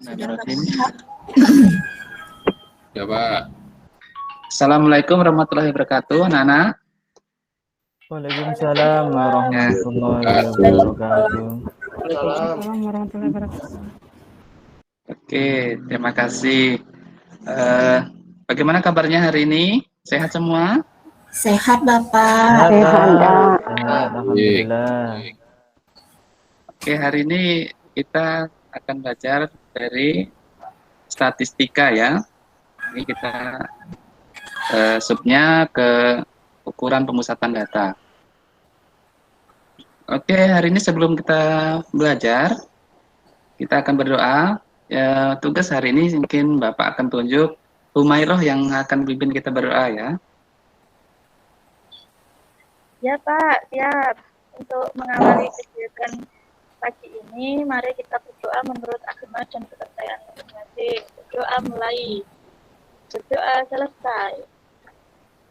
Sudah Bismillahirrahmanirrahim. Pak. Ya, Pak. Assalamualaikum warahmatullahi wabarakatuh, anak-anak. Waalaikumsalam Ya. warahmatullahi wabarakatuh. Waalaikumsalam warahmatullahi wabarakatuh. Oke, terima kasih. Eh, Bagaimana kabarnya hari ini? Sehat semua? Sehat Bapak. Sehat, alhamdulillah. Oke, hari ini kita akan belajar dari statistika ya. Ini kita subnya ke ukuran pemusatan data. Oke, hari ini sebelum kita belajar, kita akan berdoa. Ya, tugas hari ini mungkin Bapak akan tunjuk Humairoh yang akan pimpin kita berdoa ya. Ya Pak, siap. Untuk mengawali kegiatan pagi ini, mari kita berdoa menurut agama dan kepercayaan masing-masing. Berdoa mulai. Berdoa selesai.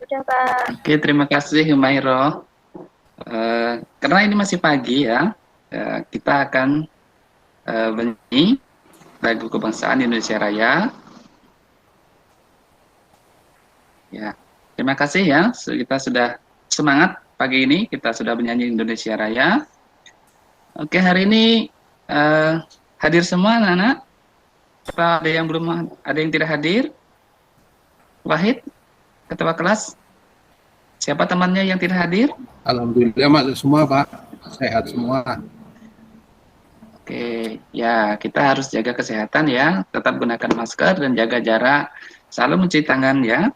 Sudah Pak. Oke, terima kasih Humairoh. Karena ini masih pagi ya, kita akan bernyanyi lagu kebangsaan Indonesia Raya. Ya, terima kasih ya. Kita sudah semangat pagi ini. Kita sudah bernyanyi Indonesia Raya. Oke, hari ini hadir semua anak-anak. Ada yang belum, ada yang tidak hadir? Wahid, ketua kelas. Siapa temannya yang tidak hadir? Alhamdulillah masuk semua Pak, sehat semua. Oke, ya kita harus jaga kesehatan ya, tetap gunakan masker dan jaga jarak, selalu mencuci tangan ya.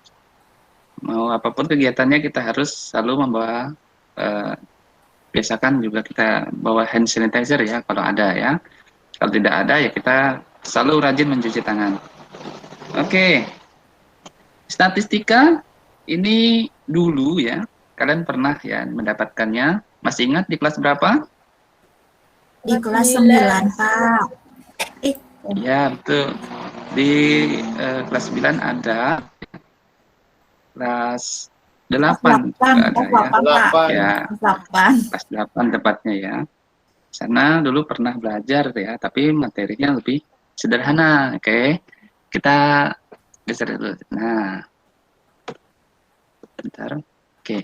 Mau apapun kegiatannya kita harus selalu membawa, biasakan juga kita bawa hand sanitizer ya kalau ada ya. Kalau tidak ada ya kita selalu rajin mencuci tangan. Oke, statistika ini dulu ya, kalian pernah ya mendapatkannya. Masih ingat di kelas berapa? Di kelas 9 Pak. Ya betul, di kelas 9 ada, kelas 8 ada ya, kelas 8 tepatnya ya. Sana dulu pernah belajar ya, tapi materinya lebih sederhana. Oke, kita geser dulu. Nah, bentar. Oke.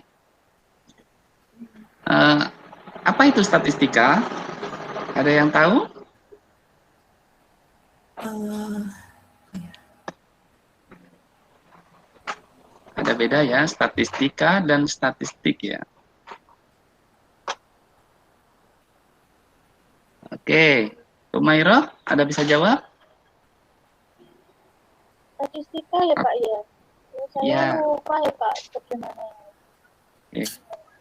Apa itu statistika? Ada yang tahu? Ada beda ya, statistika dan statistik ya. Oke, Humairah, ada bisa jawab? Statistika ya Pak ya. Saya lupa ya Pak bagaimana. Oke.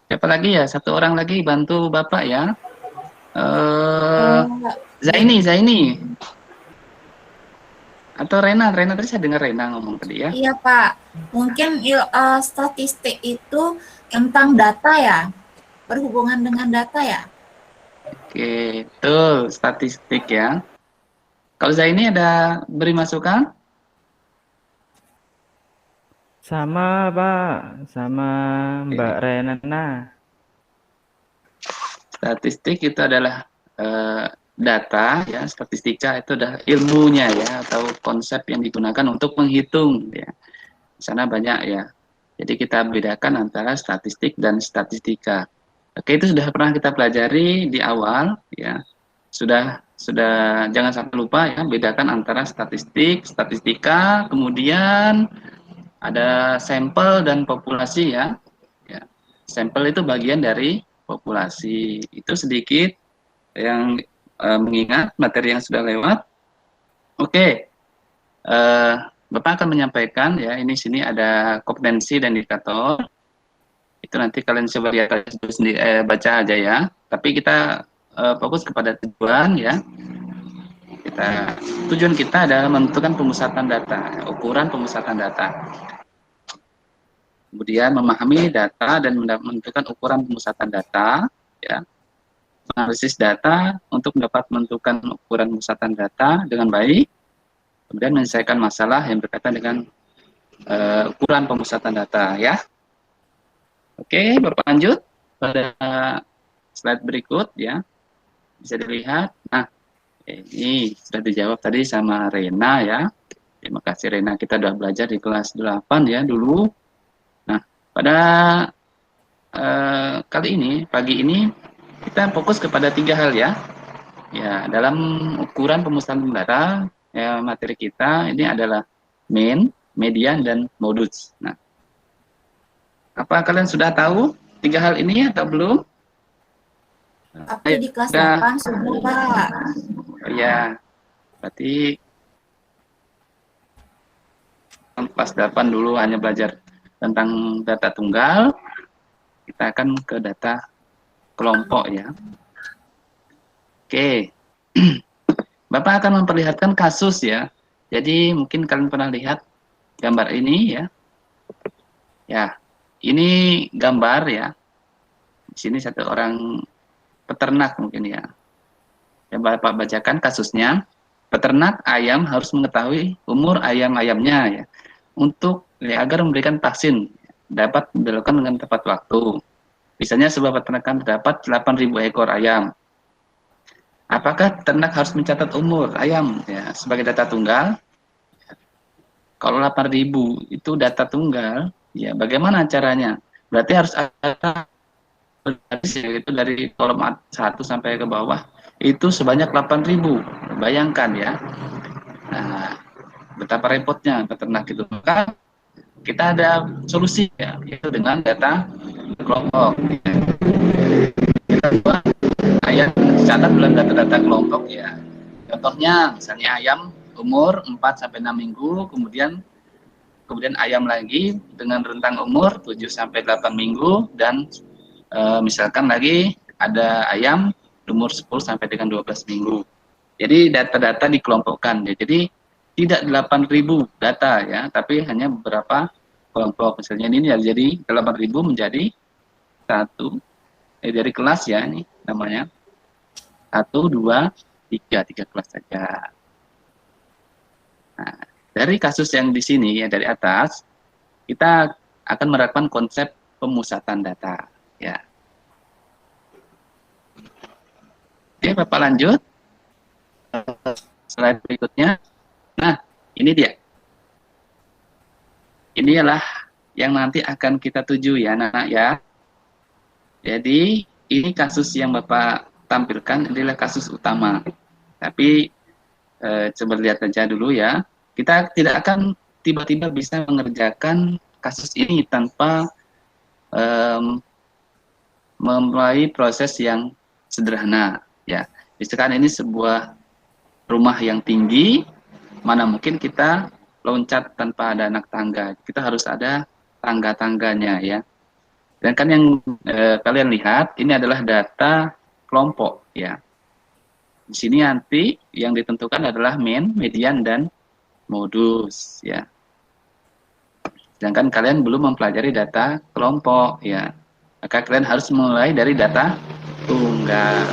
Siapa lagi ya? Satu orang lagi bantu Bapak ya. Zaini. Atau Rena tadi saya dengar Rena ngomong tadi ya. Iya Pak, mungkin statistik itu tentang data ya, berhubungan dengan data ya. Oke, betul, statistik ya. Kalau Zaini ada beri masukan? Sama Pak, sama Mbak Renana. Statistik itu adalah data ya, statistika itu adalah ilmunya ya, atau konsep yang digunakan untuk menghitung ya. Di sana banyak ya. Jadi kita bedakan antara statistik dan statistika. Oke, itu sudah pernah kita pelajari di awal ya. Sudah jangan sampai lupa ya, bedakan antara statistik, statistika, kemudian ada sampel dan populasi ya. Ya. Sampel itu bagian dari populasi. Itu sedikit yang mengingat materi yang sudah lewat. Oke, Bapak akan menyampaikan ya, ini sini ada kompetensi dan indikator. Itu nanti kalian coba lihat sendiri, baca aja ya. Tapi kita fokus kepada tujuan ya. Tujuan kita adalah menentukan pemusatan data, ukuran pemusatan data. Kemudian memahami data dan menentukan ukuran pemusatan data ya. Analisis data untuk dapat menentukan ukuran pemusatan data dengan baik, kemudian menyelesaikan masalah yang berkaitan dengan ukuran pemusatan data ya. Oke, Bapak lanjut pada slide berikut ya, bisa dilihat. Nah, Ini sudah dijawab tadi sama Rena ya. Terima kasih Rena, kita sudah belajar di kelas 8 ya dulu. Nah, pada kali ini, pagi ini, kita fokus kepada 3 hal ya. Ya, dalam ukuran pemusatan data, ya, materi kita ini adalah main, median, dan modus. Nah, apa kalian sudah tahu 3 hal ini atau belum? Tapi di kelas Sudah. 8 sudah, Pak. Ya, berarti kelas 8 dulu hanya belajar tentang data tunggal. Kita akan ke data kelompok ya. Oke. Bapak akan memperlihatkan kasus ya. Jadi mungkin kalian pernah lihat gambar ini ya. Ya, ini gambar ya. Di sini satu orang peternak mungkin ya. Coba Bapak bacakan kasusnya. Peternak ayam harus mengetahui umur ayam-ayamnya ya, untuk ya, agar memberikan vaksin dapat dilakukan dengan tepat waktu. Misalnya sebuah peternakan terdapat 8.000 ekor ayam. Apakah peternak harus mencatat umur ayam ya sebagai data tunggal? Kalau 8.000 itu data tunggal, ya bagaimana caranya? Berarti harus ada itu dari kolom 1 sampai ke bawah itu sebanyak 8.000. Bayangkan ya. Nah, betapa repotnya peternak itu. Maka kita ada solusi ya, yaitu dengan data kelompok. Kita buat ayam dicatat dalam data-data kelompok ya. Contohnya misalnya ayam umur 4 sampai 6 minggu, kemudian ayam lagi dengan rentang umur 7 sampai 8 minggu, dan misalkan lagi ada ayam umur 10 sampai dengan 12 minggu. Jadi data-data dikelompokkan ya. Jadi tidak 8.000 data ya, tapi hanya beberapa kelompok. Misalnya ini jadi 8.000 menjadi satu dari kelas ya, ini namanya 1, 2, 3 kelas saja. Nah, dari kasus yang di sini ya, dari atas kita akan menerapkan konsep pemusatan data ya. Oke, Bapak lanjut. Slide berikutnya. Nah, ini dia. Ini adalah yang nanti akan kita tuju ya, anak-anak ya. Jadi, ini kasus yang Bapak tampilkan adalah kasus utama. Tapi, coba lihat saja dulu ya. Kita tidak akan tiba-tiba bisa mengerjakan kasus ini tanpa memulai proses yang sederhana ya. Misalkan ini sebuah rumah yang tinggi, mana mungkin kita loncat tanpa ada anak tangga. Kita harus ada tangga-tangganya ya. Dan kan yang kalian lihat ini adalah data kelompok ya. Di sini nanti yang ditentukan adalah main, median, dan modus ya. Sedangkan kalian belum mempelajari data kelompok ya. Maka kalian harus mulai dari data tunggal.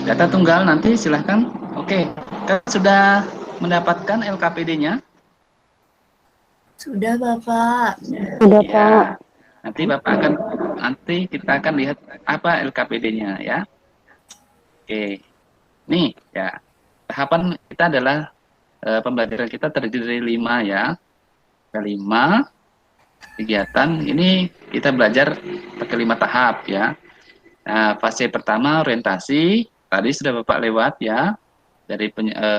Data tunggal nanti silahkan. Oke, kalian sudah mendapatkan LKPD-nya? Sudah, Bapak. Sudah, Ya. Pak. Nanti kita akan lihat apa LKPD-nya ya. Oke. Nih ya. Tahapan kita adalah pembelajaran kita terdiri dari 5 ya. 5 kegiatan. Ini kita belajar pakai 5 tahap ya. Nah, fase pertama orientasi. Tadi sudah Bapak lewat ya. Dari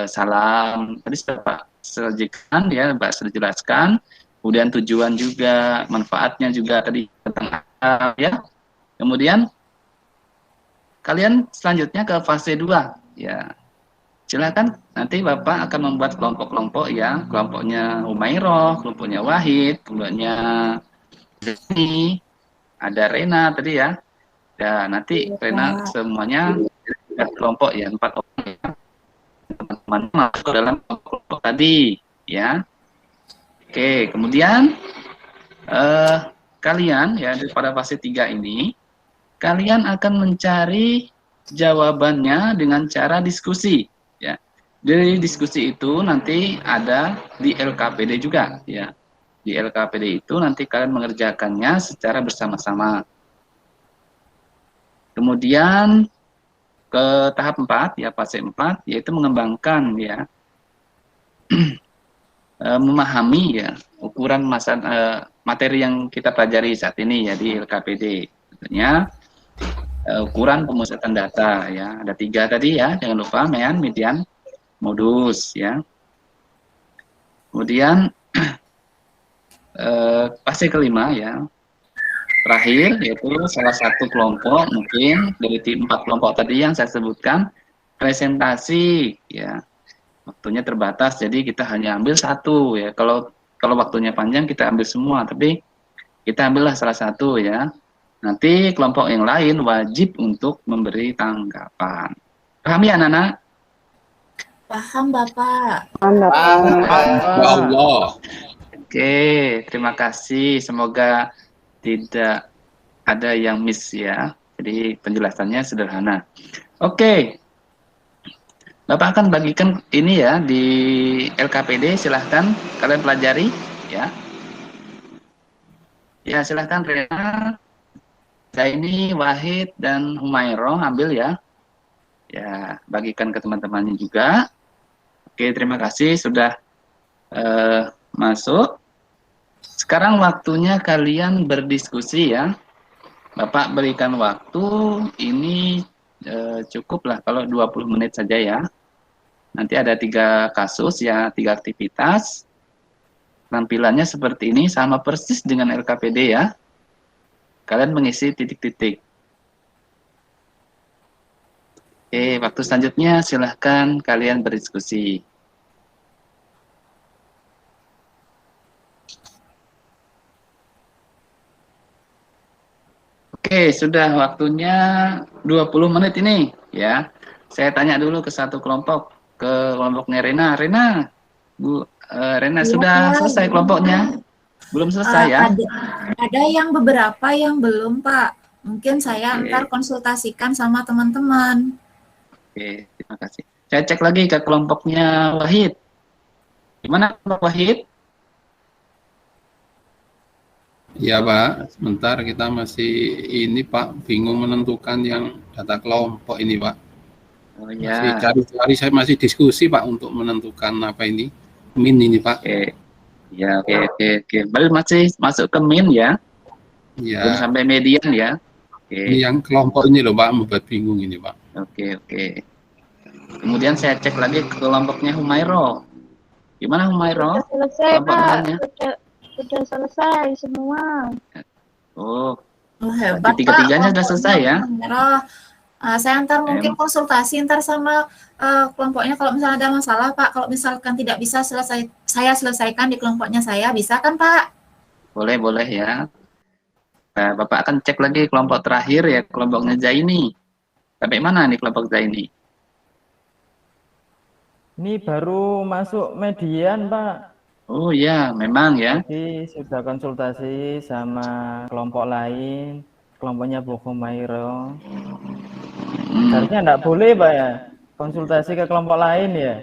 salam. Tadi sudah Bapak sajikan ya, Bapak sudah jelaskan. Kemudian tujuan juga, manfaatnya juga tadi tentang ya. Kemudian kalian selanjutnya ke fase 2 ya. Silakan nanti Bapak akan membuat kelompok-kelompok ya. Kelompoknya Umairoh, kelompoknya Wahid, kelompoknya Deni, ada Rena tadi ya. Dan nanti Rena semuanya kelompok ya, 4 orang ya. Teman-teman masuk dalam kelompok tadi ya. Oke, kemudian kalian ya pada fase 3 ini kalian akan mencari jawabannya dengan cara diskusi ya. Dari diskusi itu nanti ada di LKPD juga ya. Di LKPD itu nanti kalian mengerjakannya secara bersama-sama. Kemudian ke tahap 4 ya, fase 4, yaitu mengembangkan ya, memahami ya ukuran materi yang kita pelajari saat ini ya di LKPD. Tentunya ukuran pemusatan data ya, ada 3 tadi ya, jangan lupa mean, median, modus ya. Kemudian fase kelima ya, terakhir, yaitu salah satu kelompok mungkin dari 4 kelompok tadi yang saya sebutkan, presentasi ya. Waktunya terbatas, jadi kita hanya ambil 1 ya. Kalau waktunya panjang kita ambil semua, tapi kita ambillah salah 1 ya. Nanti kelompok yang lain wajib untuk memberi tanggapan. Paham ya anak-anak? Paham, Bapak. Ya Allah. Oke, terima kasih. Semoga tidak ada yang miss ya. Jadi penjelasannya sederhana. Oke. Bapak akan bagikan ini ya di LKPD, silahkan kalian pelajari ya. Ya, silahkan Rena, Zaini, Wahid, dan Humairo ambil ya. Ya, bagikan ke teman-temannya juga. Oke, terima kasih sudah masuk. Sekarang waktunya kalian berdiskusi ya. Bapak berikan waktu ini cukuplah kalau 20 menit saja ya. Nanti ada 3 kasus ya, 3 aktivitas. Tampilannya seperti ini, sama persis dengan LKPD ya. Kalian mengisi titik-titik. Oke, waktu selanjutnya silahkan kalian berdiskusi. Oke, sudah waktunya 20 menit ini ya. Saya tanya dulu ke satu kelompok, ke kelompoknya Rena. Rena, Rena Iya, sudah Pak. selesai kelompoknya? Belum selesai ya? Ada yang beberapa yang belum, Pak. Mungkin saya Oke. ntar konsultasikan sama teman-teman. Oke, terima kasih. Saya cek lagi ke kelompoknya Wahid. Gimana kelompok Wahid? Ya Pak, sebentar kita masih ini Pak, bingung menentukan yang data kelompok ini Pak. Oh Masih ya. cari-cari, saya masih diskusi Pak untuk menentukan apa ini, min ini Pak. Oke. Ya, oke. Baru masih masuk ke min ya? Belum Ya, sampai median ya? ini Oke. yang kelompok ini loh Pak, membuat bingung ini Pak. Oke. Kemudian saya cek lagi ke kelompoknya Humairo. Gimana Humairo? Sudah selesai, Kelompok Pak. temannya? Sudah selesai semua. Oh, Oh, hebat, Pak. tiga-tiganya sudah selesai ya? Merah. Saya ntar mungkin konsultasi ntar sama kelompoknya kalau misalnya ada masalah, Pak. Kalau misalkan tidak bisa saya selesaikan di kelompoknya saya, bisa kan, Pak? Boleh ya. Nah, Bapak akan cek lagi kelompok terakhir ya, kelompoknya Zaini. Sampai mana nih kelompok Zaini? Ini baru masuk median, Pak. Oh ya, memang ya. Jadi sudah konsultasi sama kelompok lain, kelompoknya Bu Humairo. Harusnya enggak boleh, Pak ya, konsultasi ke kelompok lain ya.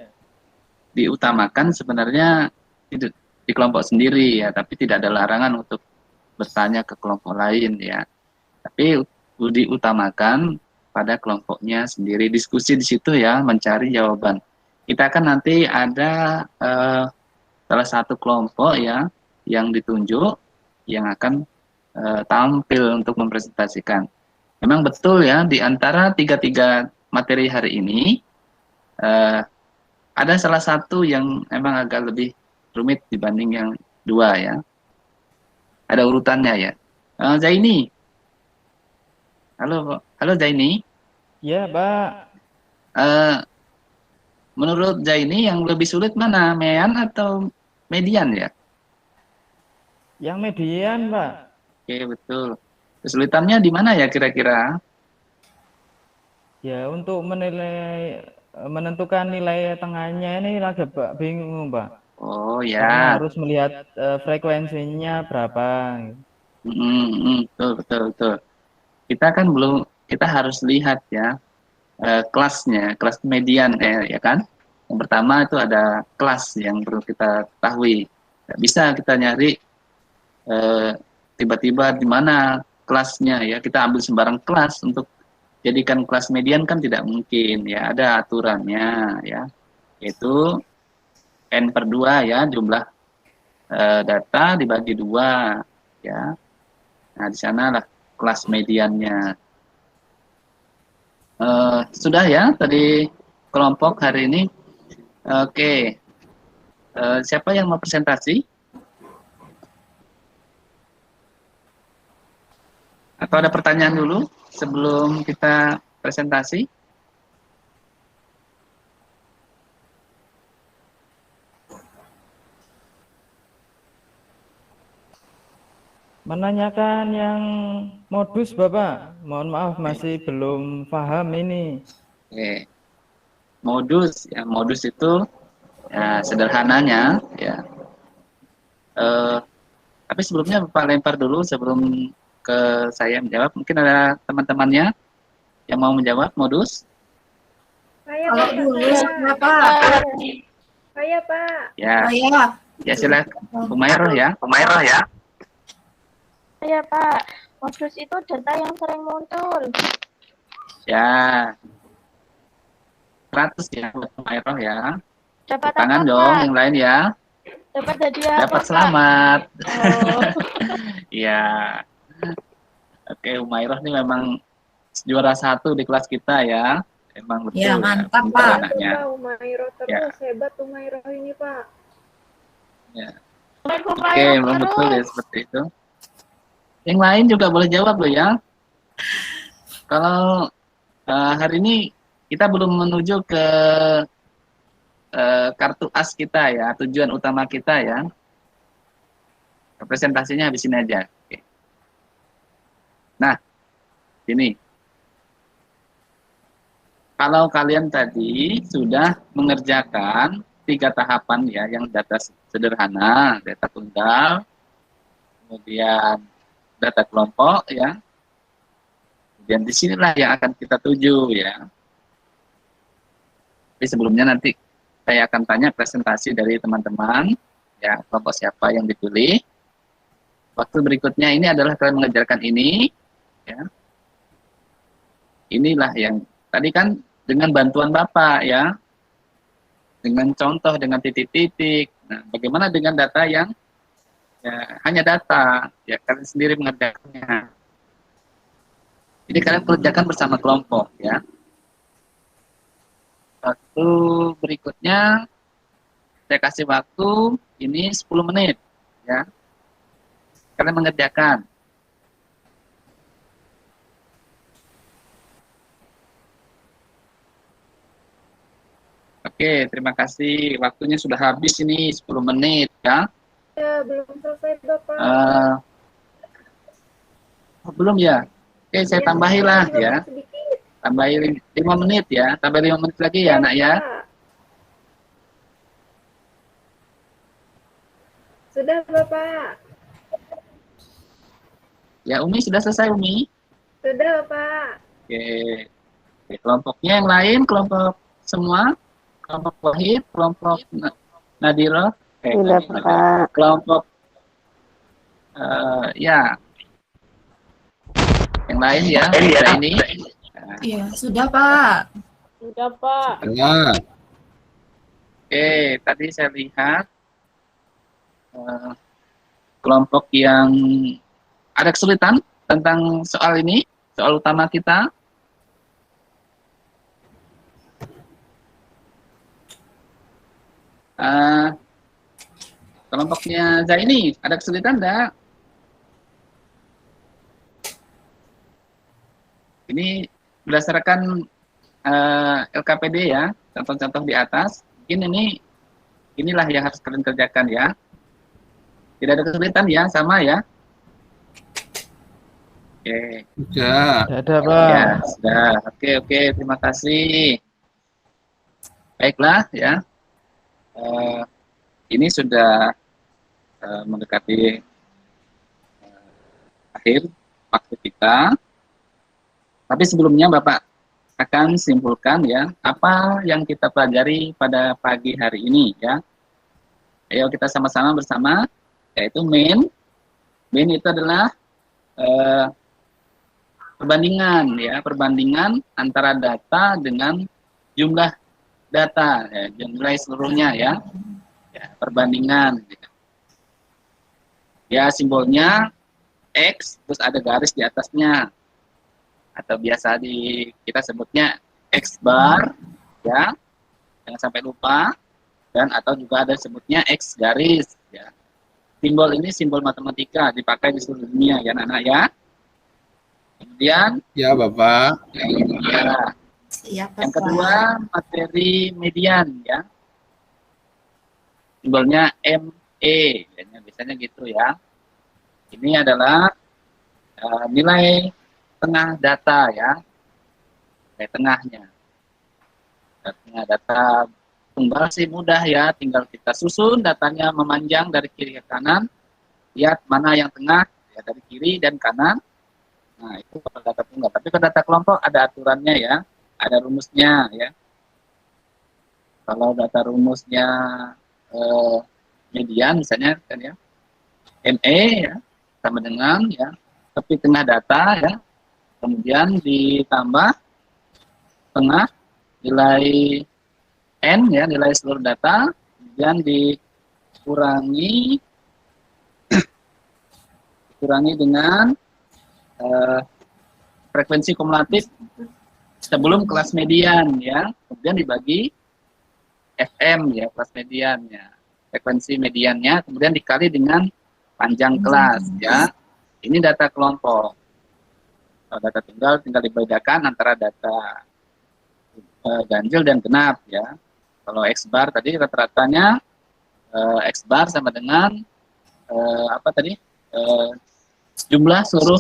Diutamakan sebenarnya di kelompok sendiri ya, tapi tidak ada larangan untuk bertanya ke kelompok lain ya. Tapi diutamakan pada kelompoknya sendiri, diskusi di situ ya, mencari jawaban. Kita kan nanti ada salah satu kelompok ya yang ditunjuk yang akan tampil untuk mempresentasikan. Memang betul ya, di antara tiga materi hari ini ada salah satu yang memang agak lebih rumit dibanding yang 2 ya. Ada urutannya ya. Zaini. Halo Zaini. Iya, Pak. Menurut Zaini yang lebih sulit mana, mean atau median ya? Yang median, Pak. Oke, betul. Kesulitannya di mana ya kira-kira? Ya, untuk menentukan nilai tengahnya ini lagi Pak bingung, Pak. Oh Karena ya. harus melihat frekuensinya berapa. Betul. Kita harus lihat ya kelasnya, kelas median ya kan. Yang pertama itu ada kelas yang perlu kita ketahui. Nggak bisa kita nyari tiba-tiba di mana kelasnya ya, kita ambil sembarang kelas untuk jadikan kelas median kan tidak mungkin ya, ada aturannya ya, yaitu N/2 ya, jumlah data dibagi 2 ya. Nah, di sanalah kelas mediannya. Sudah ya tadi kelompok hari ini. Oke. Siapa yang mau presentasi? Atau ada pertanyaan dulu sebelum kita presentasi? Menanyakan yang modus Bapak, mohon maaf masih belum paham ini. Oke. Modus ya, modus itu ya sederhananya ya. Tapi sebelumnya Bapak lempar dulu sebelum ke saya menjawab. Mungkin ada teman-temannya yang mau menjawab modus. Kalau dulu siapa? Saya Pak. Ya, Saya. ya silakan. Umayroh ya. Umayroh ya. Saya Pak. Modus itu data yang sering muncul. Ya. 100 ya buat Umayroh ya. Dapat Tangan apa, dong Pak? yang lain ya. Dapat hadiah apa, Dapat Pak? selamat. Oh. Ya. Oke, Umayroh ini memang juara 1 di kelas kita ya. Emang betul Ya, mantap, pintar Pak. anaknya. Umairah Ya. terus, hebat Umairah ini Pak. Ya. Oke, Oke, memang betul ya seperti itu. Yang lain juga boleh jawab loh ya. Kalau hari ini kita belum menuju ke kartu as kita ya, tujuan utama kita ya. Presentasinya habis ini aja. Oke. Nah, ini. Kalau kalian tadi sudah mengerjakan 3 tahapan ya, yang data sederhana, data tunggal, kemudian data kelompok ya. Dan disinilah yang akan kita tuju ya. Tapi sebelumnya nanti saya akan tanya presentasi dari teman-teman ya, kelompok siapa yang dipilih. Waktu berikutnya ini adalah kalian mengerjakan ini ya. Inilah yang tadi kan dengan bantuan Bapak ya. Dengan contoh, dengan titik-titik. Nah, bagaimana dengan data yang ya, hanya data, ya kalian sendiri mengerjakannya. Jadi kalian kerjakan bersama kelompok ya. Waktu berikutnya saya kasih waktu ini 10 menit ya. Kalian mengerjakan. Oke, terima kasih. Waktunya sudah habis ini 10 menit ya. Ya, belum selesai Bapak. Belum ya? Oke, saya tambahilah Juga ya. sedikit. Tambahin 5 menit ya. Tambah 5 menit lagi ya, Nak ya. Pak. Sudah Bapak. Ya, Umi sudah selesai, Umi. Sudah Bapak. Oke. Oke, kelompoknya yang lain, kelompok semua. Kelompok Wahid, kelompok Nadira. Sudah Pak. Kelompok ya. Yang lain ya, sudah ini. Iya, sudah Pak. Sudah, Pak. Ya, Oke, tadi saya lihat kelompok yang ada kesulitan tentang soal ini, soal utama kita. Kelompoknya Zaini, ada kesulitan enggak? Ini berdasarkan LKPD ya, contoh-contoh di atas. Mungkin inilah yang harus kalian kerjakan ya. Tidak ada kesulitan ya, sama ya. Oke. sudah. Tidak ada Pak. Ya, sudah. Oke, terima kasih. Baiklah ya. Ini sudah mendekati akhir waktu kita. Tapi sebelumnya Bapak akan simpulkan ya apa yang kita pelajari pada pagi hari ini ya. Ayo kita sama-sama bersama, yaitu main. Main itu adalah perbandingan ya, perbandingan antara data dengan jumlah data ya, jumlah seluruhnya ya. Ya, perbandingan gitu. Ya, simbolnya X terus ada garis di atasnya, atau biasa kita sebutnya X bar ya, jangan sampai lupa, dan atau juga ada sebutnya X garis ya. Simbol ini simbol matematika, dipakai di seluruh dunia ya anak-anak ya. Kemudian Ya, Bapak. ya, Siap, yang Bapak. kedua materi median ya, simbolnya ME biasanya gitu ya. Ini adalah nilai tengah data ya, nilai tengahnya. Tengah data tunggal sih mudah ya, tinggal kita susun datanya memanjang dari kiri ke kanan, lihat mana yang tengah ya, dari kiri dan kanan. Nah itu kalau data tunggal. Tapi kalau data kelompok ada aturannya ya, ada rumusnya ya. Kalau data rumusnya median misalnya kan ya, ME ya sama dengan ya tepi tengah data ya, kemudian ditambah tengah nilai N ya, nilai seluruh data, kemudian dikurangi dengan frekuensi kumulatif sebelum kelas median ya, kemudian dibagi FM ya, kelas mediannya, frekuensi mediannya, kemudian dikali dengan panjang kelas ya. Ini data kelompok. Kalau data tunggal tinggal dibedakan antara data ganjil dan genap ya. Kalau X bar tadi rata-ratanya X bar sama dengan apa tadi, jumlah seluruh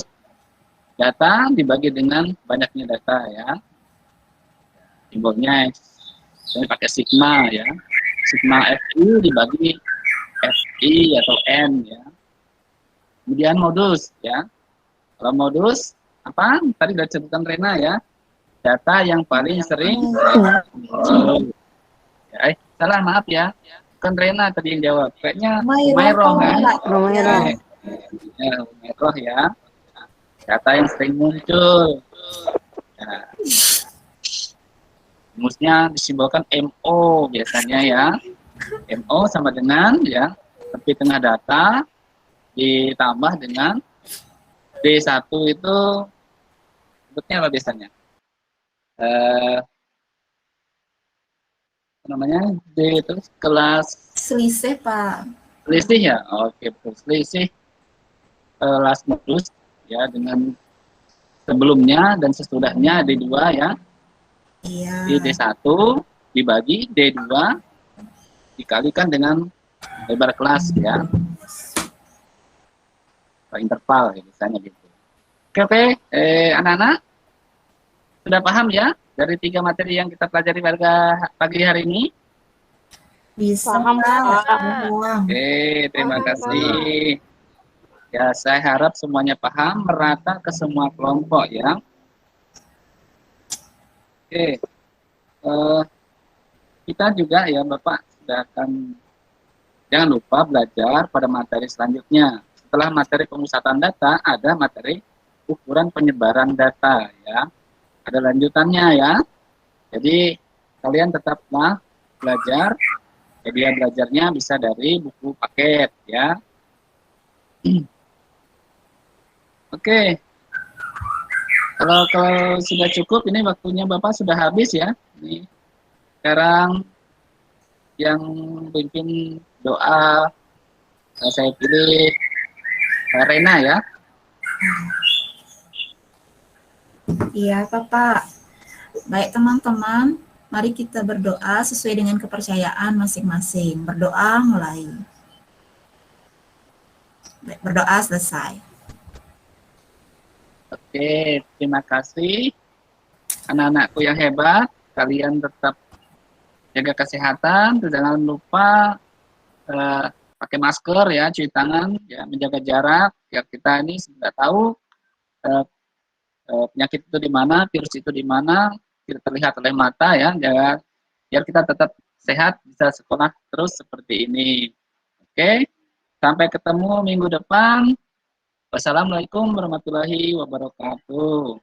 data dibagi dengan banyaknya data ya. Simbolnya saya pakai sigma ya, sigma FI dibagi FI atau N ya. Kemudian modus ya, kalau modus apa tadi sudah disebutkan Rena ya, data yang paling sering ya, salah maaf ya, bukan Rena tadi yang jawab, kayaknya Mayroh kan, ya, Mayroh ya, data yang sering muncul ya. Rumusnya disimbolkan MO biasanya ya. MO sama dengan ya tepi tengah data ditambah dengan D1 itu sebutnya apa biasanya? Namanya D itu kelas Selisih, Pak. selisih ya. Oke, betul. Selisih kelas modus ya, dengan sebelumnya dan sesudahnya D2 ya. Iya. Di D1 dibagi D2 dikalikan dengan lebar kelas ya, atau interval ya, misalnya gitu. Oke, anak-anak sudah paham ya dari 3 materi yang kita pelajari pada pagi hari ini? Bisa, Paham, Pak. Pak. Oke, terima Paham, kasih. Ya, saya harap semuanya paham, merata ke semua kelompok ya. Oke, kita juga ya Bapak sudah akan, jangan lupa belajar pada materi selanjutnya. Setelah materi pemusatan data, ada materi ukuran penyebaran data ya. Ada lanjutannya ya. Jadi kalian tetaplah belajar. Media belajarnya bisa dari buku paket ya. Oke. Kalau sudah cukup, ini waktunya Bapak sudah habis ya. Ini sekarang yang pimpin doa saya pilih Rena ya. Iya, Bapak. Baik, teman-teman. Mari kita berdoa sesuai dengan kepercayaan masing-masing. Berdoa mulai. Baik, berdoa selesai. Oke, terima kasih anak-anakku yang hebat. Kalian tetap jaga kesehatan, jangan lupa pakai masker ya, cuci tangan, ya, menjaga jarak. Ya, kita ini sudah tahu penyakit itu di mana, virus itu di mana, tidak terlihat oleh mata ya. Jaga, biar kita tetap sehat, bisa sekolah terus seperti ini. Oke, sampai ketemu minggu depan. Wassalamualaikum warahmatullahi wabarakatuh.